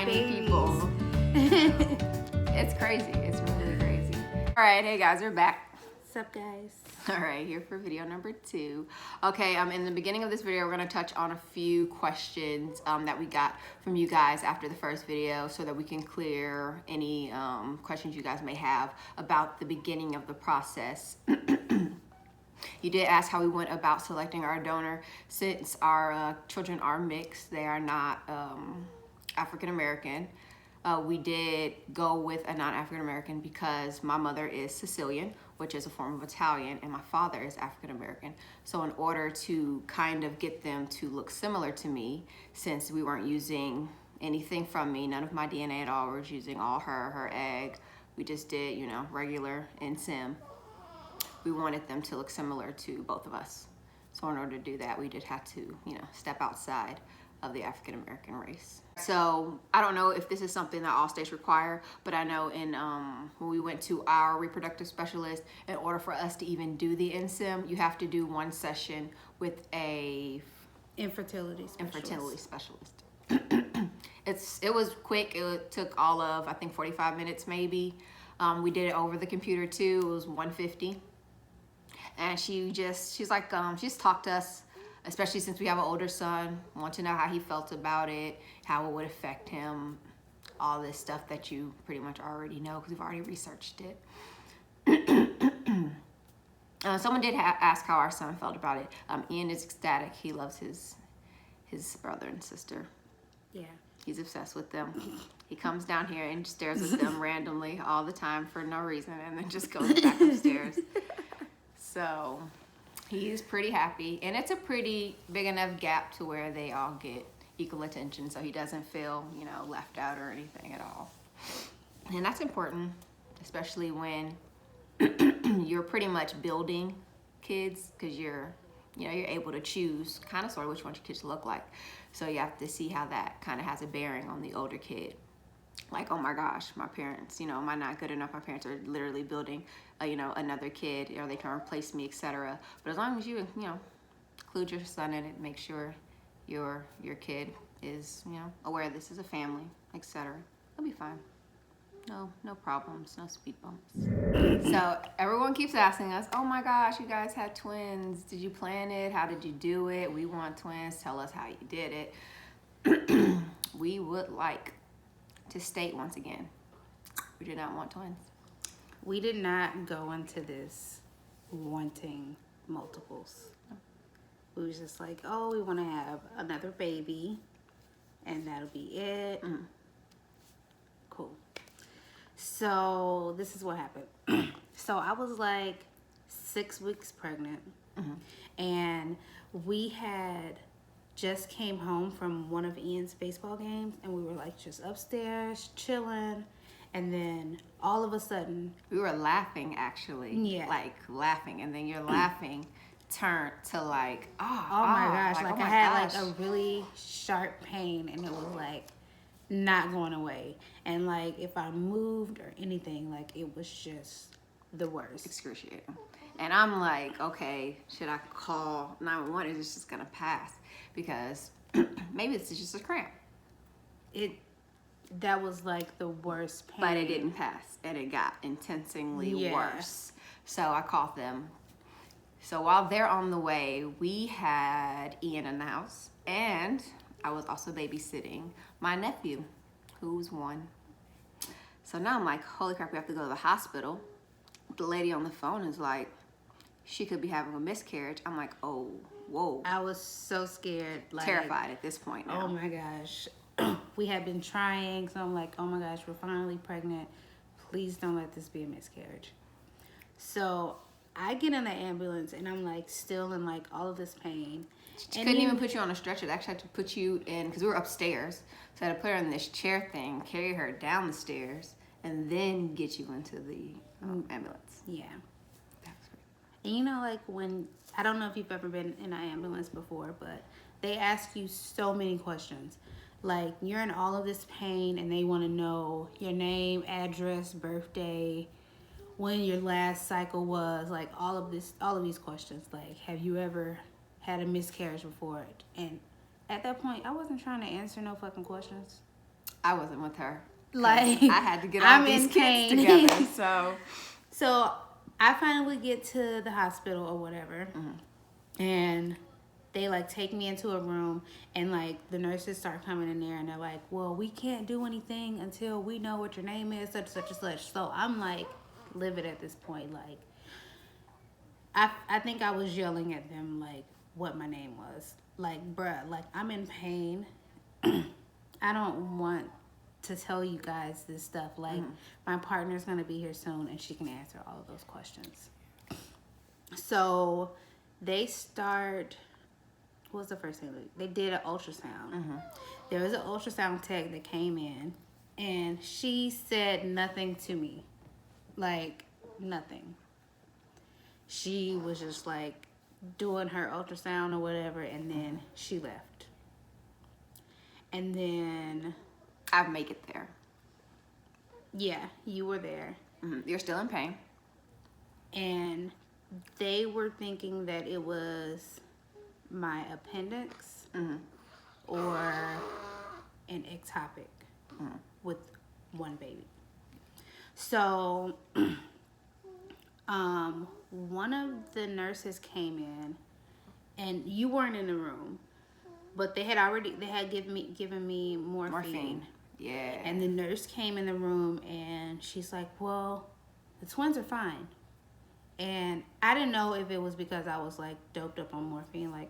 finding people. It's crazy. It's really crazy. All right, hey guys, we're back. What's up, guys? All right, here for video number 2. Okay, in the beginning of this video, we're gonna touch on a few questions that we got from you guys after the first video, so that we can clear any questions you guys may have about the beginning of the process. You did ask how we went about selecting our donor. Since our children are mixed, they are not African American. We did go with a non-African American because my mother is Sicilian, which is a form of Italian, and my father is African American. So in order to kind of get them to look similar to me, since we weren't using anything from me, none of my DNA at all, we were using all her egg. We just did, you know, regular InSem. We wanted them to look similar to both of us. So in order to do that, we did have to, you know, step outside of the African American race. So I don't know if this is something that all states require, but I know in when we went to our reproductive specialist, in order for us to even do the InSem, you have to do 1 session with a Infertility specialist. It was quick. It took all of, I think, 45 minutes maybe. We did it over the computer too. It was $150. And she's like, she just talked to us, especially since we have an older son, want to know how he felt about it, how it would affect him, all this stuff that you pretty much already know because we've already researched it. Someone did ask how our son felt about it. Ian is ecstatic. He loves his brother and sister. Yeah. He's obsessed with them. He comes down here and stares at them randomly all the time for no reason, and then just goes back upstairs. So he's pretty happy, and it's a pretty big enough gap to where they all get equal attention, so he doesn't feel, you know, left out or anything at all. And that's important, especially when you're pretty much building kids, because you're able to choose kind of sort of which one your kids look like. So you have to see how that kind of has a bearing on the older kid. Like, oh my gosh, my parents, you know, am I not good enough? My parents are literally building, you know, another kid, or they can replace me, etc. But as long as you know, include your son in it, make sure your kid is, you know, aware this is a family, etc. It'll be fine. No problems, no speed bumps. So everyone keeps asking us, oh my gosh, you guys had twins. Did you plan it? How did you do it? We want twins. Tell us how you did it. We would like to state once again, we did not want twins. We did not go into this wanting multiples. We was just like, oh, we want to have another baby, and that'll be it. Cool. So this is what happened. So I was like 6 weeks pregnant, and we had just came home from one of Ian's baseball games, and we were like just upstairs chilling, and then all of a sudden we were laughing, actually. Yeah. Like laughing, and then your laughing turned to like, oh my gosh, like I had like a really sharp pain, and it was like not going away, and like if I moved or anything, like it was just the worst. Excruciating. And I'm like, okay, should I call 911? Is this just gonna pass? Because maybe this is just a cramp. That was like the worst pain. But it didn't pass, and it got intensely worse. So I called them. So while they're on the way, we had Ian in the house, and I was also babysitting my nephew, who's 1. So now I'm like, holy crap, we have to go to the hospital. The lady on the phone is like, she could be having a miscarriage. I'm like, oh, whoa. I was so scared. Like, terrified at this point now. Oh my gosh. We had been trying, so I'm like, oh my gosh, we're finally pregnant. Please don't let this be a miscarriage. So I get in the ambulance, and I'm like still in like all of this pain. She couldn't even put you on a stretcher. They actually had to put you in, because we were upstairs. So I had to put her in this chair thing, carry her down the stairs, and then get you into the ambulance. Yeah. And you know, like when, I don't know if you've ever been in an ambulance before, but they ask you so many questions. Like, you're in all of this pain, and they want to know your name, address, birthday, when your last cycle was, like all of these questions. Like, have you ever had a miscarriage before? And at that point, I wasn't trying to answer no fucking questions. I wasn't with her. Like, I had to get all these kids together. So I finally get to the hospital or whatever, and they like take me into a room, and like the nurses start coming in there, and they're like, well, we can't do anything until we know what your name is, such and such. So I'm like livid at this point. Like I think I was yelling at them like what my name was. Like, bruh, like I'm in pain. I don't want to tell you guys this stuff. Like my partner's gonna be here soon, and she can answer all of those questions. So they start. What was the first thing they did? An ultrasound. There was an ultrasound tech that came in, and she said nothing to me, like nothing. She was just like doing her ultrasound or whatever, and then she left. And then I'd make it there. yeah, you were there, You're still in pain. and they were thinking that it was my appendix or an ectopic with one baby. So one of the nurses came in, and you weren't in the room, but they had given me morphine. Yeah. And the nurse came in the room, and she's like, well, the twins are fine. And I didn't know if it was because I was like doped up on morphine. Like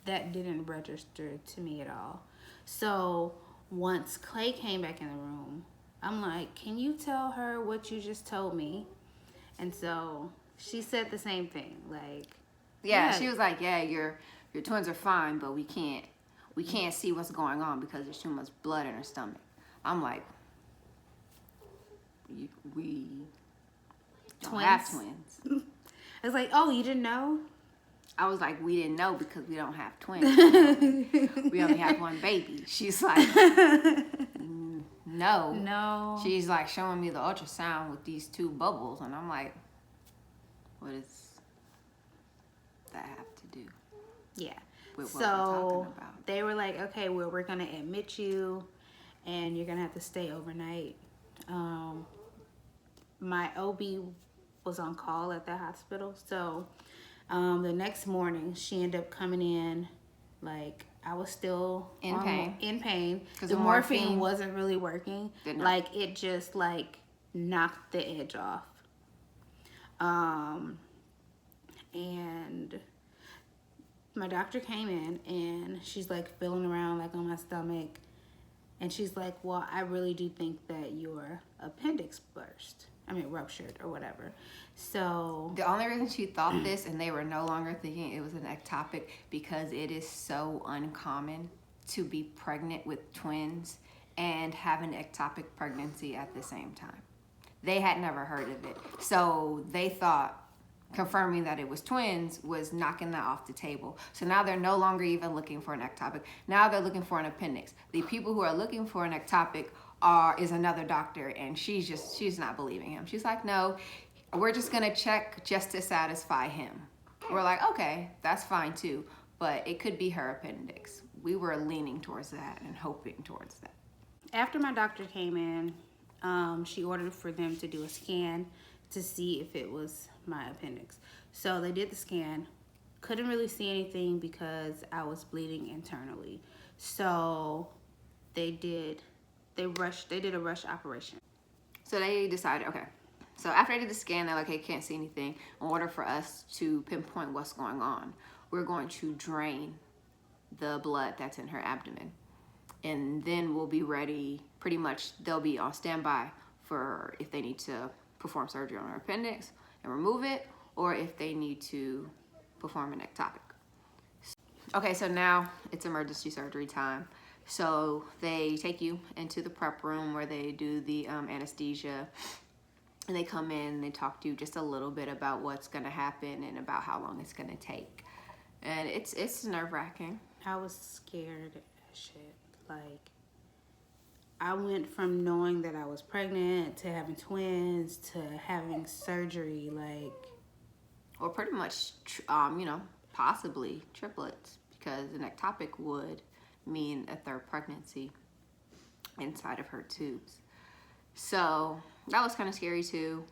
that didn't register to me at all. So once Clay came back in the room, I'm like, can you tell her what you just told me? And so she said the same thing. Like, yeah, she was like, yeah, your twins are fine, but we can't see what's going on because there's too much blood in her stomach. I'm like, we don't have twins. I was like, oh, you didn't know? I was like, we didn't know because we don't have twins. We only have one baby. She's like, no. She's like showing me the ultrasound with these two bubbles, and I'm like, what does that have to do? Yeah. With what we're talking about? They were like, okay, well, we're gonna admit you, and you're gonna have to stay overnight. My OB was on call at the hospital, so the next morning she ended up coming in. Like, I was still in pain because the morphine wasn't really working. Like, it just like knocked the edge off. And my doctor came in, and she's like feeling around like on my stomach, and she's like, well, I really do think that your appendix ruptured or whatever. So the only reason she thought this, and they were no longer thinking it was an ectopic, because it is so uncommon to be pregnant with twins and have an ectopic pregnancy at the same time. They had never heard of it. So they thought confirming that it was twins was knocking that off the table. So now they're no longer even looking for an ectopic. Now they're looking for an appendix. The people who are looking for an ectopic is another doctor, and she's not believing him. She's like, no, we're just gonna check just to satisfy him. We're like, okay, that's fine too, but it could be her appendix. We were leaning towards that and hoping towards that. After my doctor came in, she ordered for them to do a scan to see if it was my appendix. So they did the scan, couldn't really see anything because I was bleeding internally. So they did a rush operation. So they decided, okay, so after I did the scan, they're like, hey, can't see anything. In order for us to pinpoint what's going on, we're going to drain the blood that's in her abdomen. And then we'll be ready, pretty much they'll be on standby for if they need to perform surgery on her appendix and remove it, or if they need to perform an ectopic. Okay, so now it's emergency surgery time. So they take you into the prep room where they do the anesthesia, and they come in and they talk to you just a little bit about what's gonna happen and about how long it's gonna take. And it's nerve-wracking. I was scared as shit. Like, I went from knowing that I was pregnant to having twins to having surgery, like, or pretty much, possibly triplets, because an ectopic would mean a third pregnancy inside of her tubes. So that was kind of scary too.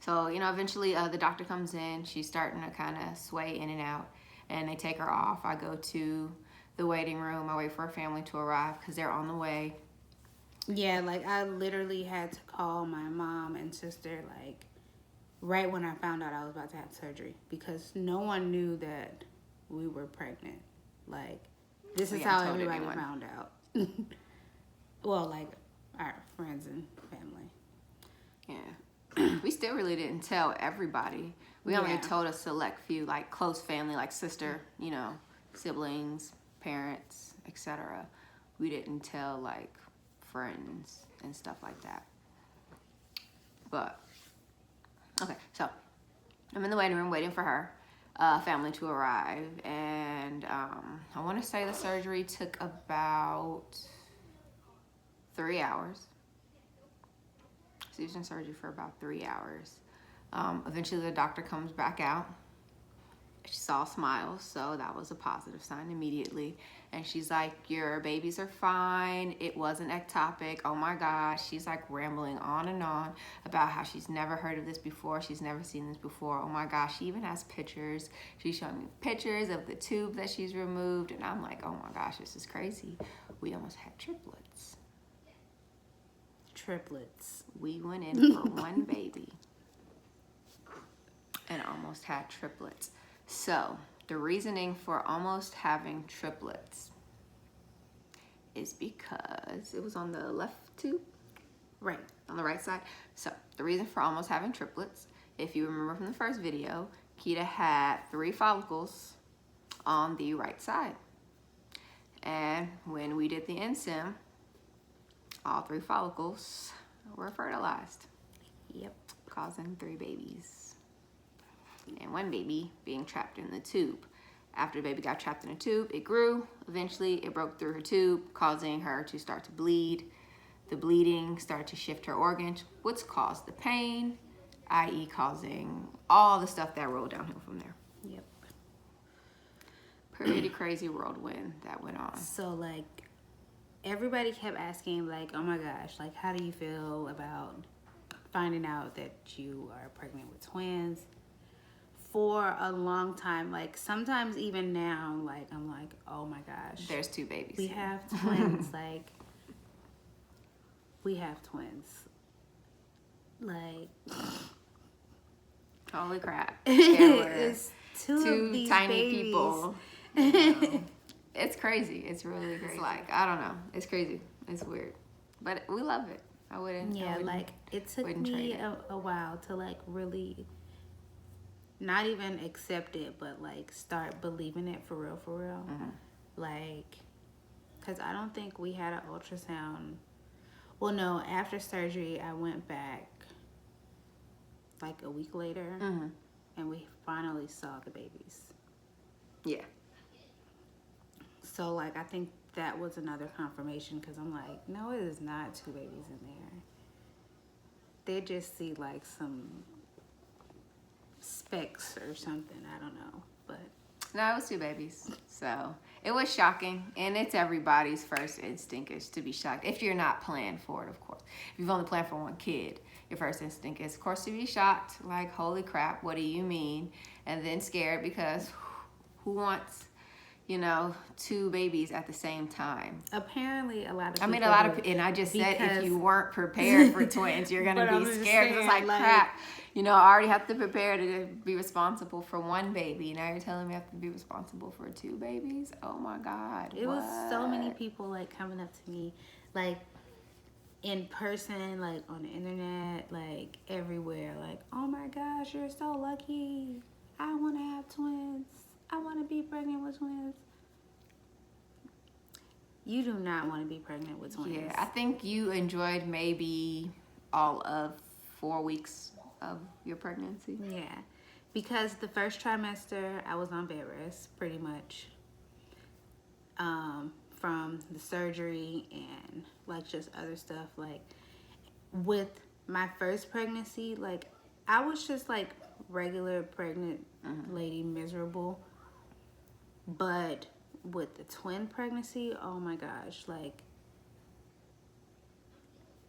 So, you know, eventually the doctor comes in. She's starting to kind of sway in and out, and they take her off. I go to the waiting room. I wait for her family to arrive because they're on the way. Yeah, like I literally had to call my mom and sister like right when I found out I was about to have surgery, because no one knew that we were pregnant. Like, this is how everybody found out. Well, like our friends and family. Yeah. We still really didn't tell everybody. We only told a select few, like close family, like sister, you know, siblings, parents, etc. We didn't tell like friends and stuff like that. But okay, so I'm in the waiting room waiting for her family to arrive, and I want to say the surgery took about 3 hours. Cesarean surgery for about 3 hours. Eventually the doctor comes back out. She saw smiles, so that was a positive sign immediately. And she's like, your babies are fine. It wasn't ectopic. Oh my gosh. She's like rambling on and on about how she's never heard of this before. She's never seen this before. Oh my gosh. She even has pictures. She's showing me pictures of the tube that she's removed. And I'm like, oh my gosh, this is crazy. We almost had triplets. We went in for one baby and almost had triplets. So the reasoning for almost having triplets is because it was on the left tube, right, on the right side. So the reason for almost having triplets, if you remember from the first video, Keita had 3 follicles on the right side. And when we did the InSem, all 3 follicles were fertilized. Yep. Causing 3 babies. And 1 baby being trapped in the tube. After the baby got trapped in a tube, it grew. Eventually, it broke through her tube, causing her to start to bleed. The bleeding started to shift her organs, which caused the pain, i.e. causing all the stuff that rolled downhill from there. Yep. Pretty crazy whirlwind that went on. So, like, everybody kept asking, like, oh my gosh, like, how do you feel about finding out that you are pregnant with twins? For a long time, like, sometimes even now, like, I'm like, oh my gosh. There's 2 babies. We have twins. Like, we have twins. Like, holy crap. It's two of these tiny babies. People. You know. It's crazy. It's really crazy. It's like, I don't know. It's crazy. It's weird. But we love it. I wouldn't. Like, it took me a while to, like, really not even accept it, but, like, start believing it for real. Mm-hmm. Like, because I don't think we had an ultrasound. Well, no, after surgery, I went back, like, a week later, and we finally saw the babies. Yeah. So, like, I think that was another confirmation, because I'm like, no, it is not 2 babies in there. They just see, like, some specks or something. I don't know. But no, it was 2 babies. So it was shocking. And it's everybody's first instinct is to be shocked. If you're not planned for it, of course. If you've only planned for 1 kid, your first instinct is, of course, to be shocked. Like, holy crap, what do you mean? And then scared, because who wants, you know, 2 babies at the same time? Apparently, a lot of people. I mean, a lot of, and I just said if you weren't prepared for twins, you're gonna be scared. It's like, crap. You know, I already have to prepare to be responsible for 1 baby. Now you're telling me I have to be responsible for 2 babies? Oh my God. It was so many people, like, coming up to me, like, in person, like, on the internet, like, everywhere. Like, oh my gosh, you're so lucky. I want to have twins. I want to be pregnant with twins. You do not want to be pregnant with twins. Yeah, I think you enjoyed maybe all of 4 weeks of your pregnancy. Yeah, because the first trimester I was on bed rest pretty much, from the surgery and, like, just other stuff. Like, with my first pregnancy, like, I was just, like, regular pregnant lady, miserable. But with the twin pregnancy, oh my gosh, like,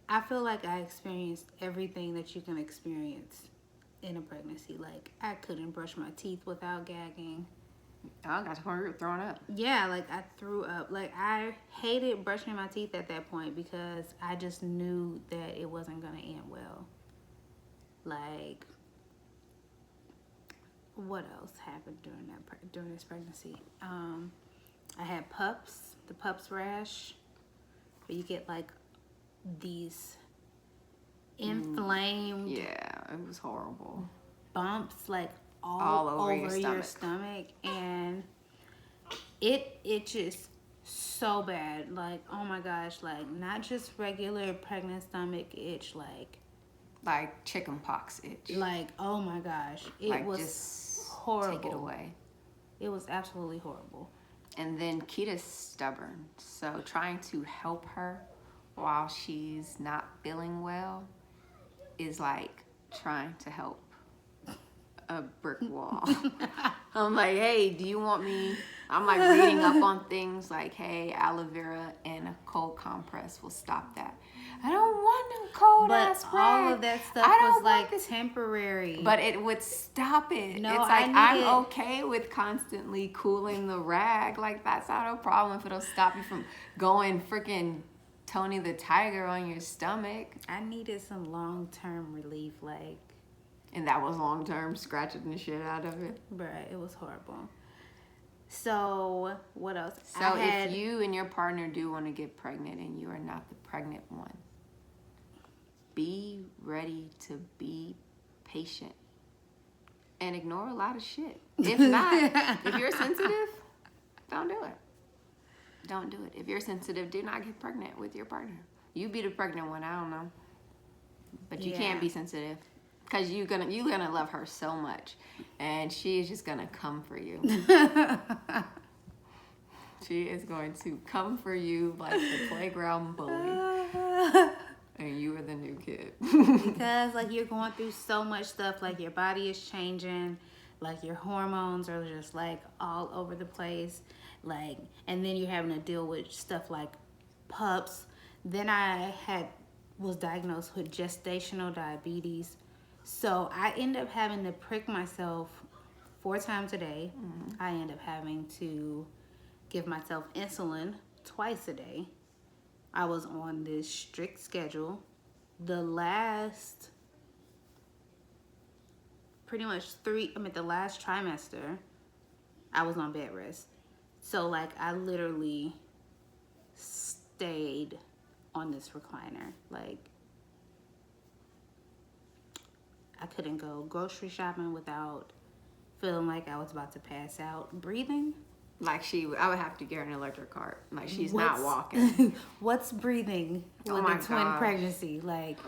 I feel like I experienced everything that you can experience in a pregnancy. Like, I couldn't brush my teeth without gagging. I got to the point where you were throwing up. Yeah, like, I threw up. Like, I hated brushing my teeth at that point because I just knew that it wasn't going to end well. Like, what else happened during this pregnancy? I had pups, the pups rash, where you get like these inflamed Yeah, it was horrible. bumps like all over your stomach, and it itches so bad. Like, oh my gosh, like not just regular pregnant stomach itch, like chicken pox itch. Like, oh my gosh, it like, was just horrible. Take it away. It was absolutely horrible. And then Kita's stubborn, so trying to help her while she's not feeling well is like trying to help a brick wall. I'm like, hey, do you want me? I'm like reading up on things like, hey, aloe vera and a cold compress will stop that. I don't want no cold ass rag. But all of that stuff was like temporary. But it would stop it. No, it's like I'm okay with constantly cooling the rag. Like, that's not a problem if it'll stop you from going freaking Tony the Tiger on your stomach. I needed some long-term relief, like. And that was long-term, scratching the shit out of it. Bruh, it was horrible. So, what else? So, if you and your partner do want to get pregnant and you are not the pregnant one, be ready to be patient and ignore a lot of shit. If not, if you're sensitive, don't do it. Don't do it. If you're sensitive, do not get pregnant with your partner. You be the pregnant one, I don't know. But you can't be sensitive. Because you're gonna love her so much. And she is just gonna come for you. She is going to come for you like the playground bully. And you are the new kid. Because like you're going through so much stuff, like your body is changing, like your hormones are just like all over the place, like, and then you're having to deal with stuff like pups. Then I was diagnosed with gestational diabetes, so I end up having to prick myself 4 times a day. I end up having to give myself insulin twice a day. I was on this strict schedule. The last trimester, I was on bed rest. So like I literally stayed on this recliner. Like I couldn't go grocery shopping without feeling like I was about to pass out. Breathing. Like I would have to get her an electric cart. Like she's not walking. What's breathing with a twin pregnancy? Like,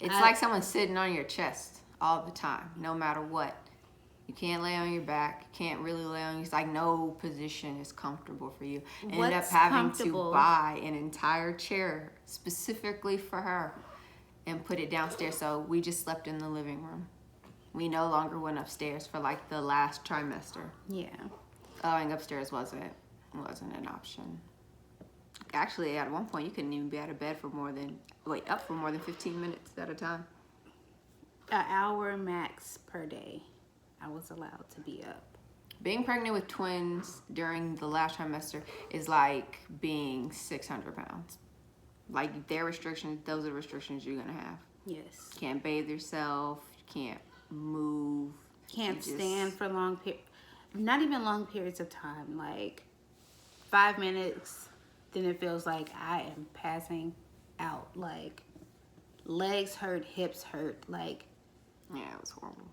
it's like someone sitting on your chest all the time, no matter what. You can't lay on your back. You can't really lay on. It's like no position is comfortable for you. End up having to buy an entire chair specifically for her and put it downstairs. So we just slept in the living room. We no longer went upstairs for like the last trimester. Yeah. Going upstairs wasn't an option. Actually, at one point, you couldn't even be out of bed up for more than 15 minutes at a time. An hour max per day, I was allowed to be up. Being pregnant with twins during the last trimester is like being 600 pounds. Like their restrictions, those are the restrictions you're gonna have. Yes. You can't bathe yourself. You can't move. Can't stand for long periods. Not even long periods of time, like 5 minutes, then it feels like I am passing out. Like legs hurt, hips hurt. Like, yeah, it was horrible.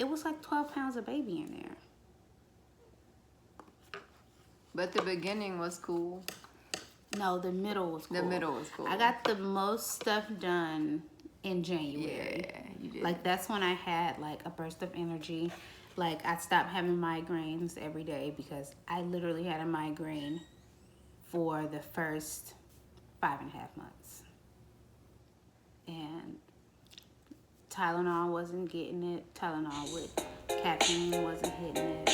It was like 12 pounds of baby in there. But the beginning was cool. No, the middle was cool. The middle was cool. I got the most stuff done in January. Yeah, you did. Like that's when I had like a burst of energy. Like, I stopped having migraines every day because I literally had a migraine for the first 5.5 months. And Tylenol wasn't getting it. Tylenol with caffeine wasn't hitting it.